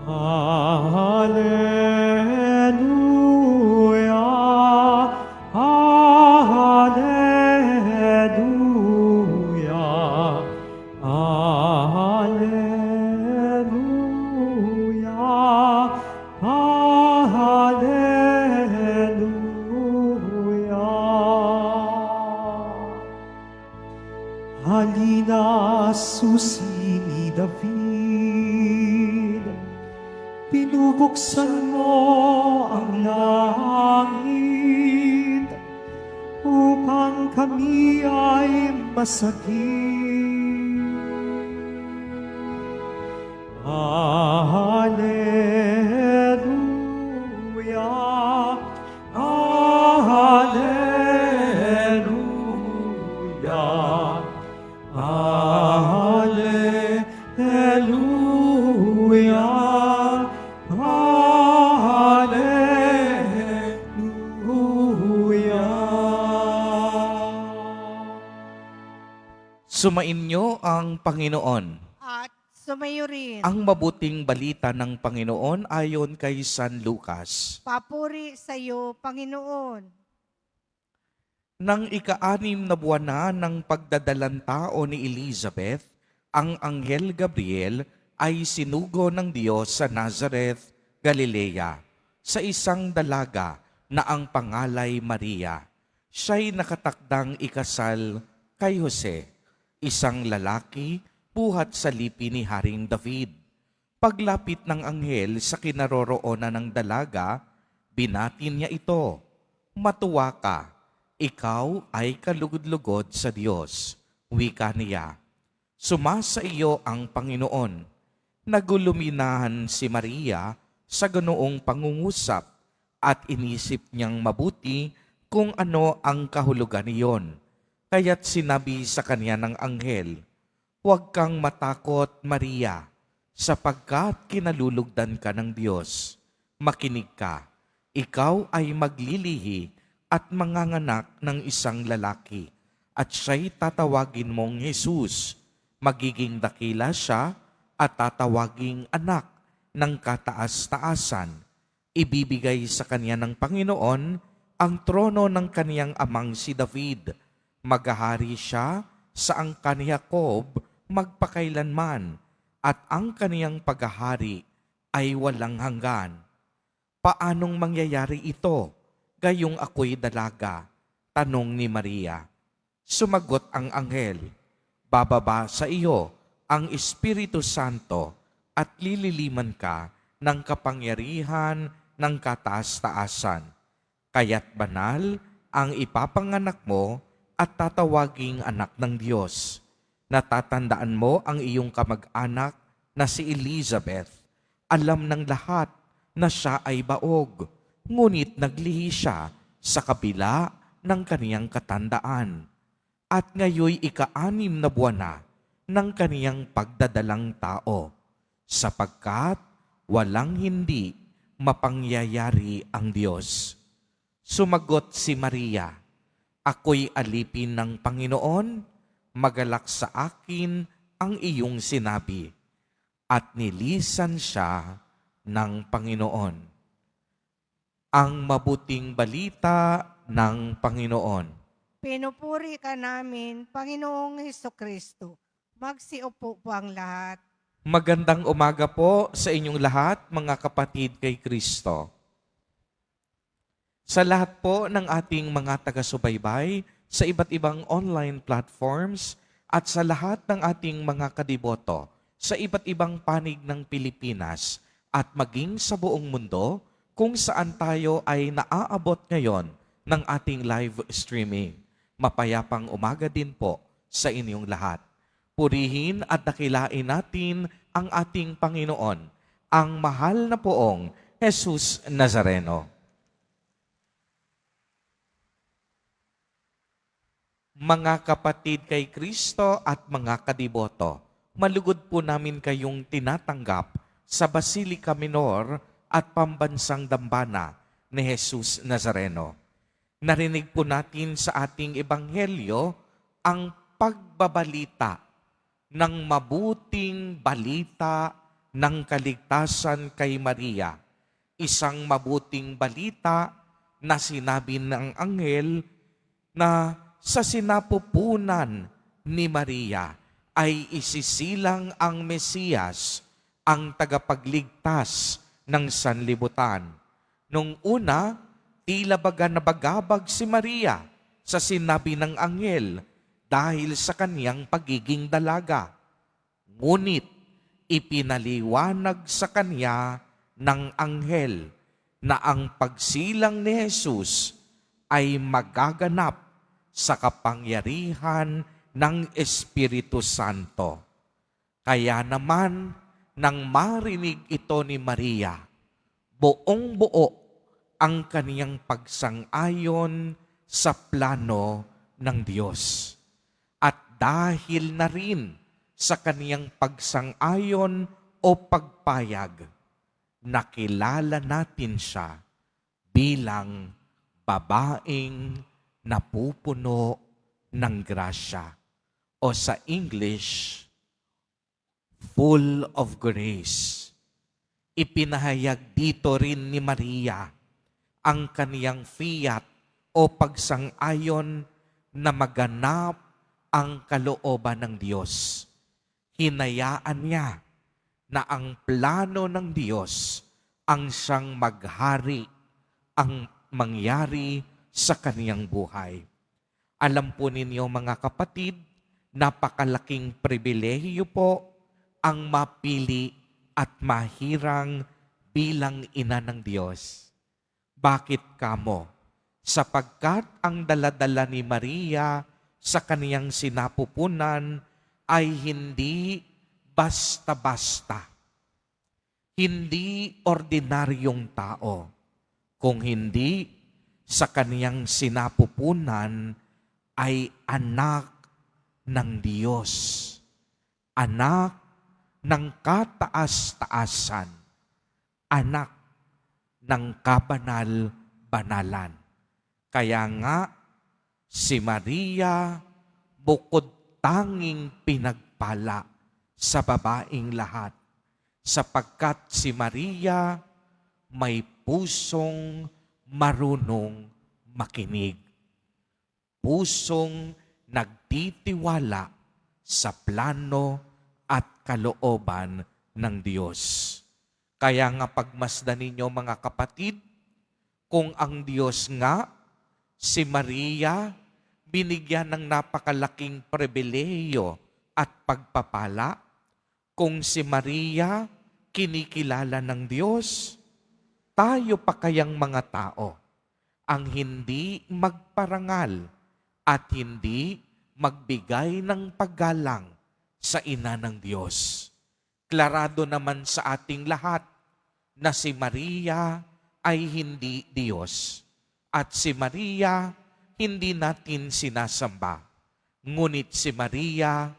Alleluia, Alleluia, Alleluia, Alleluia. Halina, susi ni David, pinubuksan mo ang langit upang kami ay masagip. Alleluia, Alleluia, Alleluia, Alleluia. Sumainyo ang Panginoon. At sumayo rin. Ang mabuting balita ng Panginoon ayon kay San Lucas. Papuri sa iyo, Panginoon. Nang ika-6 na buwan na ng pagdadalang tao ni Elizabeth, ang Anghel Gabriel ay sinugo ng Diyos sa Nazareth, Galilea, sa isang dalaga na ang pangalay Maria. Siya'y nakatakdang ikasal kay Jose, isang lalaki buhat sa lipi ni Haring David. Paglapit ng anghel sa kinaroroonan ng dalaga, binatin niya ito, "Matuwa ka, ikaw ay kalugod-lugod sa Diyos." Wika niya, "Sumasa iyo ang Panginoon." Naguluminahan si Maria sa ganoong pangungusap at inisip niyang mabuti kung ano ang kahulugan niyon. Kaya't sinabi sa kanya ng anghel, "Huwag kang matakot, Maria, sapagkat kinalulugdan ka ng Diyos. Makinig ka, ikaw ay maglilihi at manganganak ng isang lalaki, at siya'y tatawagin mong Jesus. Magiging dakila siya at tatawaging anak ng kataas-taasan. Ibibigay sa kanya ng Panginoon ang trono ng kaniyang amang si David. Maghahari siya sa angkan ni Jacob magpakailanman, at ang kaniyang paghahari ay walang hanggan." "Paanong mangyayari ito, gayong ako'y dalaga?" tanong ni Maria. Sumagot ang anghel, "Bababa sa iyo ang Espiritu Santo at lililiman ka ng kapangyarihan ng kataas-taasan. Kaya't banal ang ipapanganak mo at tatawaging anak ng Diyos. Natatandaan mo ang iyong kamag-anak na si Elizabeth. Alam ng lahat na siya ay baog, ngunit naglihi siya sa kabila ng kaniyang katandaan. At ngayoy ika-6 na buwan na ng kaniyang pagdadalang tao, sapagkat walang hindi mapangyayari ang Diyos." Sumagot si Maria, "Ako'y alipin ng Panginoon, magalak sa akin ang iyong sinabi." At nilisan siya ng Panginoon. Ang mabuting balita ng Panginoon. Pinupuri ka namin, Panginoong Hesukristo. Magsiupo po ang lahat. Magandang umaga po sa inyong lahat, mga kapatid kay Kristo. Sa lahat po ng ating mga taga-subaybay sa iba't ibang online platforms at sa lahat ng ating mga kadiboto sa iba't ibang panig ng Pilipinas at maging sa buong mundo kung saan tayo ay naaabot ngayon ng ating live streaming. Mapayapang umaga din po sa inyong lahat. Purihin at dakilain natin ang ating Panginoon, ang mahal na poong Jesus Nazareno. Mga kapatid kay Kristo at mga kadiboto, malugod po namin kayong tinatanggap sa Basilica Minor at Pambansang Dambana ni Jesus Nazareno. Narinig po natin sa ating ebanghelyo ang pagbabalita ng mabuting balita ng kaligtasan kay Maria. Isang mabuting balita na sinabi ng anghel na sa sinapupunan ni Maria ay isisilang ang Mesiyas, ang tagapagligtas ng sanlibutan. Nung una, tila baga nabagabag si Maria sa sinabi ng anghel dahil sa kaniyang pagiging dalaga. Ngunit ipinaliwanag sa kanya ng anghel na ang pagsilang ni Jesus ay magaganap sa kapangyarihan ng Espiritu Santo. Kaya naman, nang marinig ito ni Maria, buong-buo ang kaniyang pagsang-ayon sa plano ng Diyos. At dahil na rin sa kaniyang pagsang-ayon o pagpayag, nakilala natin siya bilang babaeng napupuno ng grasya. O sa English, full of grace. Ipinahayag dito rin ni Maria ang kaniyang fiat o pagsang-ayon na maganap ang kalooban ng Diyos. Hinayaan niya na ang plano ng Diyos ang siyang maghari, ang mangyari sa kaniyang buhay. Alam po ninyo mga kapatid, napakalaking pribilehiyo po ang mapili at mahirang bilang ina ng Diyos. Bakit kamo? Sapagkat ang daladala ni Maria sa kaniyang sinapupunan ay hindi basta-basta. Hindi ordinaryong tao. Kung hindi, sa kaniyang sinapupunan ay anak ng Diyos. Anak ng kataas-taasan, anak ng kabanal-banalan. Kaya nga, si Maria bukod tanging pinagpala sa babaeng lahat, sapagkat si Maria may pusong marunong makinig, pusong nagtitiwala sa plano at kalooban ng Diyos. Kaya nga pagmasdan ninyo mga kapatid, kung ang Diyos nga, si Maria, binigyan ng napakalaking pribilehiyo at pagpapala, kung si Maria, kinikilala ng Diyos, tayo pa kayang mga tao ang hindi magparangal at hindi magbigay ng paggalang sa ina ng Diyos. Klarado naman sa ating lahat na si Maria ay hindi Diyos at si Maria hindi natin sinasamba. Ngunit si Maria,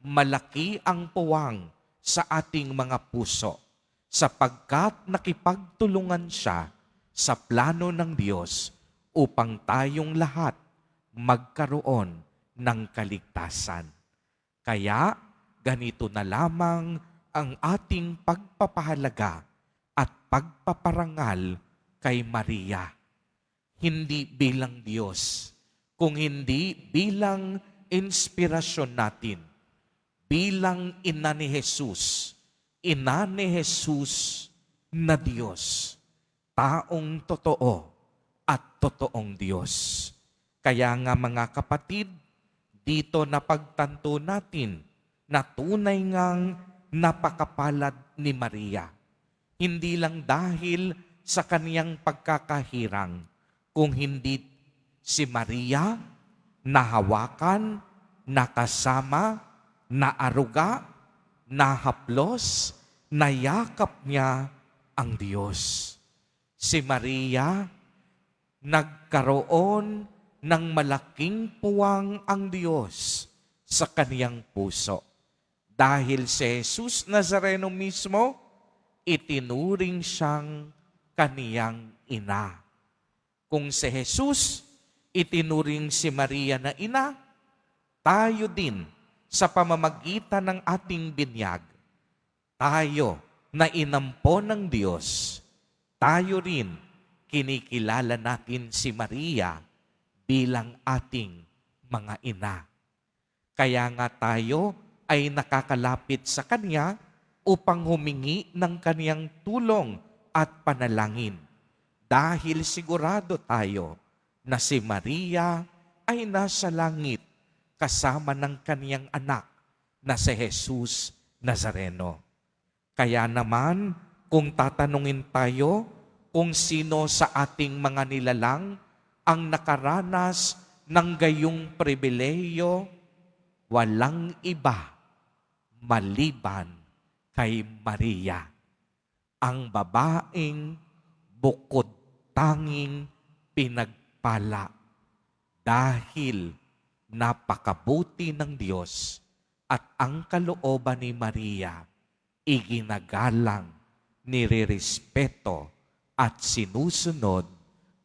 malaki ang puwang sa ating mga puso sapagkat nakipagtulungan siya sa plano ng Diyos upang tayong lahat magkaroon ng kaligtasan. Kaya, ganito na lamang ang ating pagpapahalaga at pagpaparangal kay Maria. Hindi bilang Diyos, kung hindi bilang inspirasyon natin, bilang ina ni Jesus na Diyos, taong totoo at totoong Diyos. Kaya nga mga kapatid, dito napagtanto natin na tunay ngang napakapalad ni Maria. Hindi lang dahil sa kaniyang pagkakahirang, kung hindi si Maria nahawakan, nakasama, naaruga, nahaplos, nayakap niya ang Diyos. Si Maria, nagkaroon ng malaking puwang ang Diyos sa kaniyang puso. Dahil si Jesus Nazareno mismo, itinuring siyang kaniyang ina. Kung si Jesus itinuring si Maria na ina, tayo din sa pamamagitan ng ating binyag, tayo na inampo ng Diyos, tayo rin kinikilala natin si Maria bilang ating mga ina. Kaya nga tayo ay nakakalapit sa Kanya upang humingi ng Kaniyang tulong at panalangin. Dahil sigurado tayo na si Maria ay nasa langit kasama ng Kaniyang anak na si Jesus Nazareno. Kaya naman, kung tatanungin tayo kung sino sa ating mga nilalang ang nakaranas ng gayong pribileyo, walang iba maliban kay Maria, ang babaeng bukod tanging pinagpala dahil napakabuti ng Diyos at ang kalooban ni Maria iginagalang, nirerespeto at sinusunod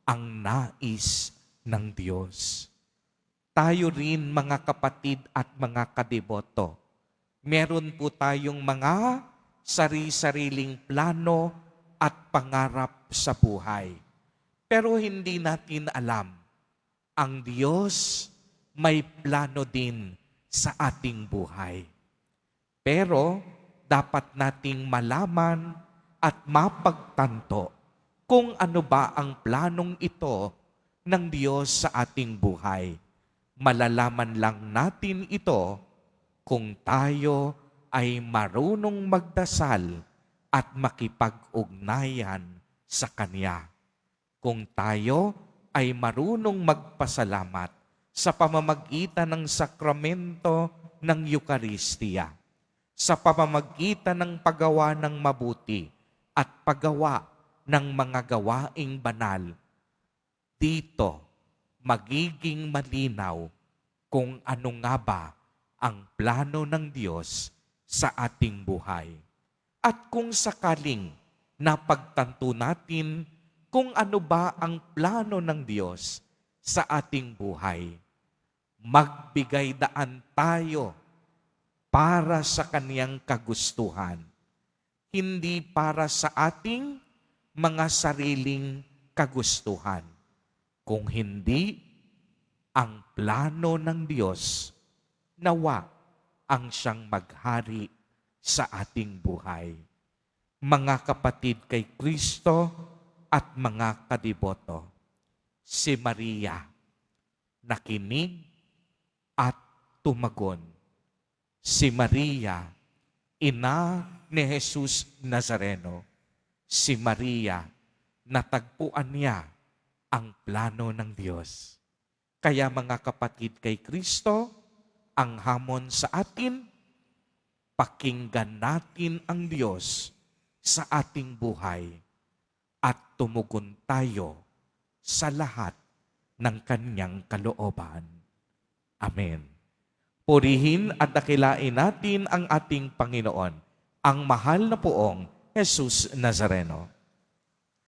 ang nais ng Diyos. Tayo rin mga kapatid at mga kadiboto, meron po tayong mga sari-sariling plano at pangarap sa buhay. Pero hindi natin alam, ang Diyos may plano din sa ating buhay. Pero dapat nating malaman at mapagtanto kung ano ba ang planong ito ng Diyos sa ating buhay. Malalaman lang natin ito kung tayo ay marunong magdasal at makipag-ugnayan sa Kanya. Kung tayo ay marunong magpasalamat sa pamamagitan ng sakramento ng Eucharistia, sa pamamagitan ng paggawa ng mabuti at paggawa ng mga gawaing banal, dito magiging malinaw kung ano nga ba ang plano ng Diyos sa ating buhay. At kung sakaling napagtanto natin kung ano ba ang plano ng Diyos sa ating buhay, magbigay daan tayo para sa Kaniyang kagustuhan, hindi para sa ating mga sariling kagustuhan. Kung hindi, ang plano ng Diyos, nawa ang siyang maghari sa ating buhay. Mga kapatid kay Kristo at mga kadiboto, si Maria nakinig at tumagon. Si Maria, ina ni Jesus Nazareno. Si Maria, natagpuan niya ang plano ng Diyos. Kaya mga kapatid kay Kristo, ang hamon sa atin, pakinggan natin ang Diyos sa ating buhay at tumugon tayo sa lahat ng Kanyang kalooban. Amen. Purihin at dakilain natin ang ating Panginoon, ang mahal na poong Jesus Nazareno.